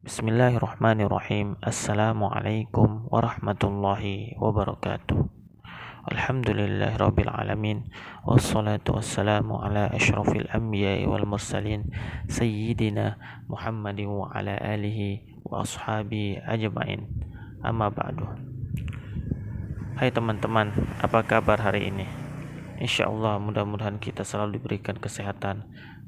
Bismillahirrahmanirrahim. Assalamualaikum warahmatullahi wabarakatuh. Alhamdulillahirabbil alamin. Wassalatu wassalamu ala asyrafil anbiya'i wal mursalin sayyidina Muhammadin wa ala alihi wa ashabi ajmain. Amma ba'du. Hai teman-teman, apa kabar hari ini? Insyaallah mudah-mudahan kita selalu diberikan kesehatan,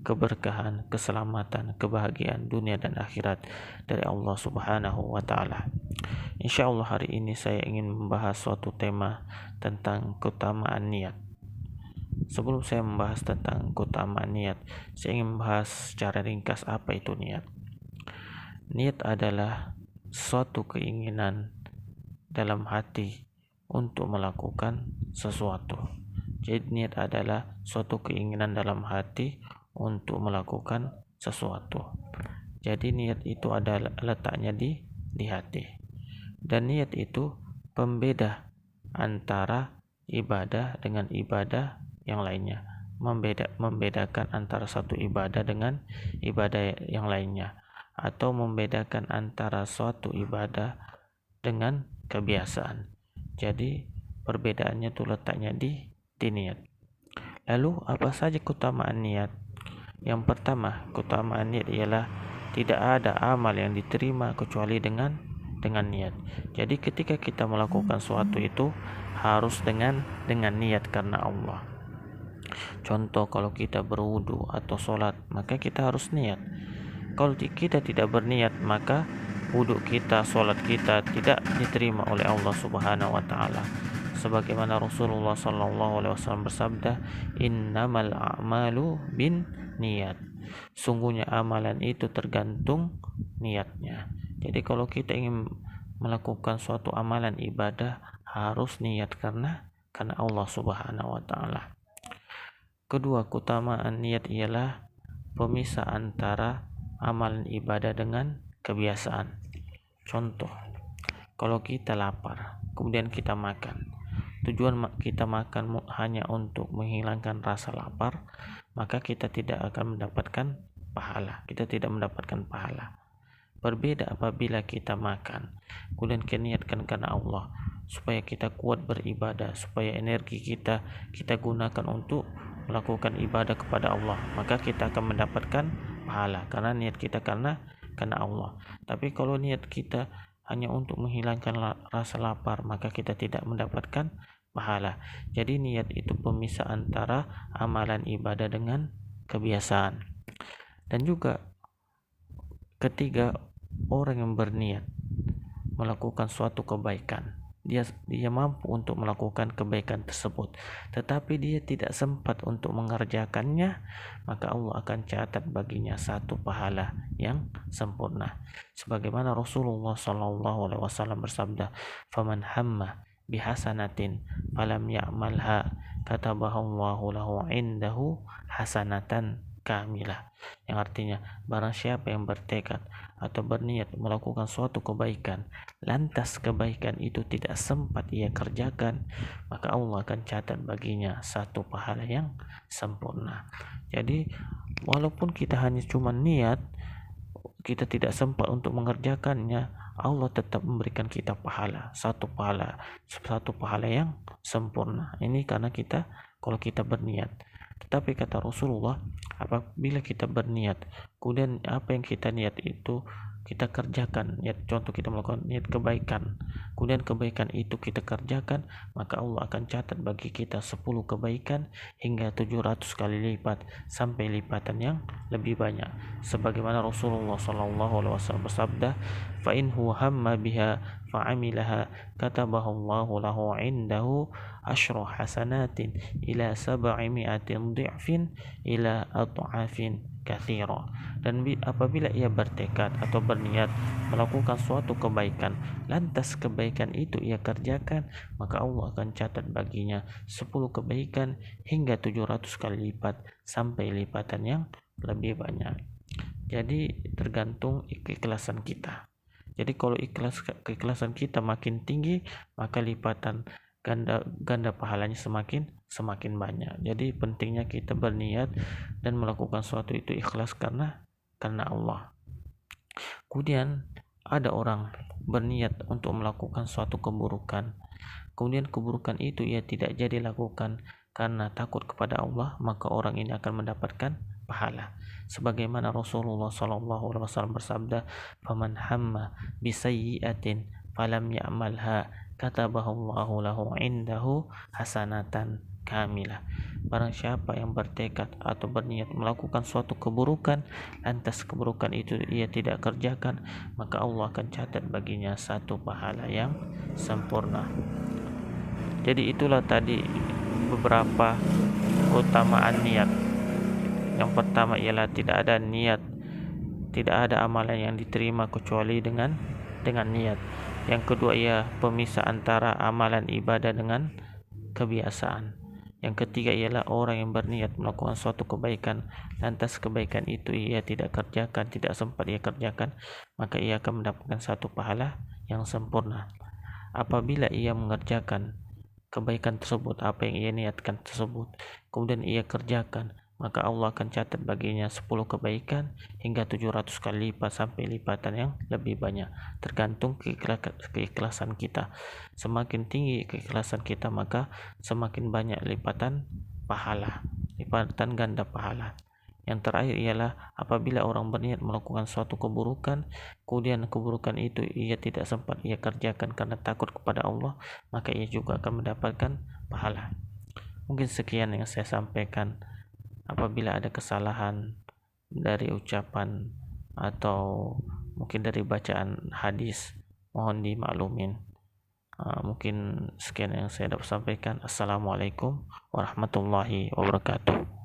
keberkahan, keselamatan, kebahagiaan dunia dan akhirat dari Allah Subhanahu wa taala. Insyaallah hari ini saya ingin membahas suatu tema tentang keutamaan niat. Sebelum saya membahas tentang keutamaan niat, saya ingin membahas secara ringkas apa itu niat. Niat adalah suatu keinginan dalam hati untuk melakukan sesuatu. Jadi niat adalah suatu keinginan dalam hati untuk melakukan sesuatu. Jadi niat itu adalah letaknya di hati. Dan niat itu pembeda antara ibadah dengan ibadah yang lainnya. Membedakan antara satu ibadah dengan ibadah yang lainnya, atau membedakan antara suatu ibadah dengan kebiasaan. Jadi perbedaannya itu letaknya di niat. Lalu apa saja keutamaan niat? Yang pertama, keutamaan niat ialah tidak ada amal yang diterima kecuali dengan niat. Jadi ketika kita melakukan sesuatu itu harus dengan niat karena Allah. Contoh, kalau kita berwudu atau sholat, maka kita harus niat. Kalau kita tidak berniat, maka wudu kita, sholat kita tidak diterima oleh Allah Subhanahu wa taala. Sebagaimana Rasulullah sallallahu alaihi wasallam bersabda, "Innamal a'malu bin niat." Sungguhnya amalan itu tergantung niatnya. Jadi kalau kita ingin melakukan suatu amalan ibadah harus niat karena Allah Subhanahu wa taala. Kedua, keutamaan niat ialah pemisah antara amalan ibadah dengan kebiasaan. Contoh, kalau kita lapar, kemudian kita makan. Tujuan kita makan hanya untuk menghilangkan rasa lapar, maka kita tidak akan mendapatkan pahala. Kita tidak mendapatkan pahala. Berbeda apabila kita makan, kemudian kita niatkan karena Allah, supaya kita kuat beribadah, supaya energi kita gunakan untuk melakukan ibadah kepada Allah, maka kita akan mendapatkan pahala karena niat kita karena Allah. Tapi kalau niat kita hanya untuk menghilangkan rasa lapar, maka kita tidak mendapatkan pahala. Jadi niat itu pemisah antara amalan ibadah dengan kebiasaan. Dan juga ketiga, orang yang berniat melakukan suatu kebaikan, dia mampu untuk melakukan kebaikan tersebut, tetapi dia tidak sempat untuk mengerjakannya, maka Allah akan catat baginya satu pahala yang sempurna. Sebagaimana Rasulullah sallallahu alaihi wasallam bersabda, "Faman hamma bihasanatin falam ya'malha katabahallahu lahu indahu hasanatan kamilah." Yang artinya, barang siapa yang bertekad atau berniat melakukan suatu kebaikan, lantas kebaikan itu tidak sempat ia kerjakan, maka Allah akan catat baginya satu pahala yang sempurna. Jadi walaupun kita hanya cuma niat, kita tidak sempat untuk mengerjakannya, Allah tetap memberikan kita pahala, satu pahala yang sempurna. Ini karena kalau kita berniat. Tetapi kata Rasulullah, apabila kita berniat, kemudian apa yang kita niat itu kita kerjakan, contoh kita melakukan niat kebaikan, kemudian kebaikan itu kita kerjakan, maka Allah akan catat bagi kita 10 kebaikan hingga 700 kali lipat sampai lipatan yang lebih banyak. Sebagaimana Rasulullah sallallahu alaihi wasallam bersabda, "Fa in huwa hamma biha fa'amilaha katabahallahu lahu indahu asyra hasanatin ila 700 dhi'fin ila adhafin katsira." Dan apabila ia bertekad atau berniat melakukan suatu kebaikan, lantas kebaikan itu ia kerjakan, maka Allah akan catat baginya 10 kebaikan hingga 700 kali lipat sampai lipatan yang lebih banyak. Jadi tergantung keikhlasan kita. Jadi kalau keikhlasan kita makin tinggi, maka lipatan ganda pahalanya semakin banyak. Jadi pentingnya kita berniat dan melakukan sesuatu itu ikhlas karena Allah. Kemudian ada orang berniat untuk melakukan suatu keburukan, kemudian keburukan itu ia tidak jadi lakukan karena takut kepada Allah, maka orang ini akan mendapatkan pahala. Sebagaimana Rasulullah SAW bersabda, "Faman hamma bisayyi'atin falam ya'malha katabahallahu lahu indahu hasanatan kamilah." Barang siapa yang bertekad atau berniat melakukan suatu keburukan, lantas keburukan itu ia tidak kerjakan, maka Allah akan catat baginya satu pahala yang sempurna. Jadi itulah tadi beberapa keutamaan niat. Yang pertama ialah tidak ada niat, tidak ada amalan yang diterima kecuali dengan niat. Yang kedua ia pemisah antara amalan ibadah dengan kebiasaan. Yang ketiga ialah orang yang berniat melakukan suatu kebaikan, lantas kebaikan itu ia tidak kerjakan, tidak sempat ia kerjakan, maka ia akan mendapatkan satu pahala yang sempurna. Apabila ia mengerjakan kebaikan tersebut, apa yang ia niatkan tersebut, kemudian ia kerjakan, maka Allah akan catat baginya 10 kebaikan hingga 700 kali lipat sampai lipatan yang lebih banyak, tergantung keikhlasan kita. Semakin tinggi keikhlasan kita, maka semakin banyak lipatan pahala, lipatan ganda pahala. Yang terakhir ialah apabila orang berniat melakukan suatu keburukan, kemudian keburukan itu ia tidak sempat ia kerjakan karena takut kepada Allah, maka ia juga akan mendapatkan pahala. Mungkin sekian yang saya sampaikan. Apabila ada kesalahan dari ucapan atau mungkin dari bacaan hadis, mohon dimaklumin. Mungkin sekian yang saya dapat sampaikan. Assalamualaikum warahmatullahi wabarakatuh.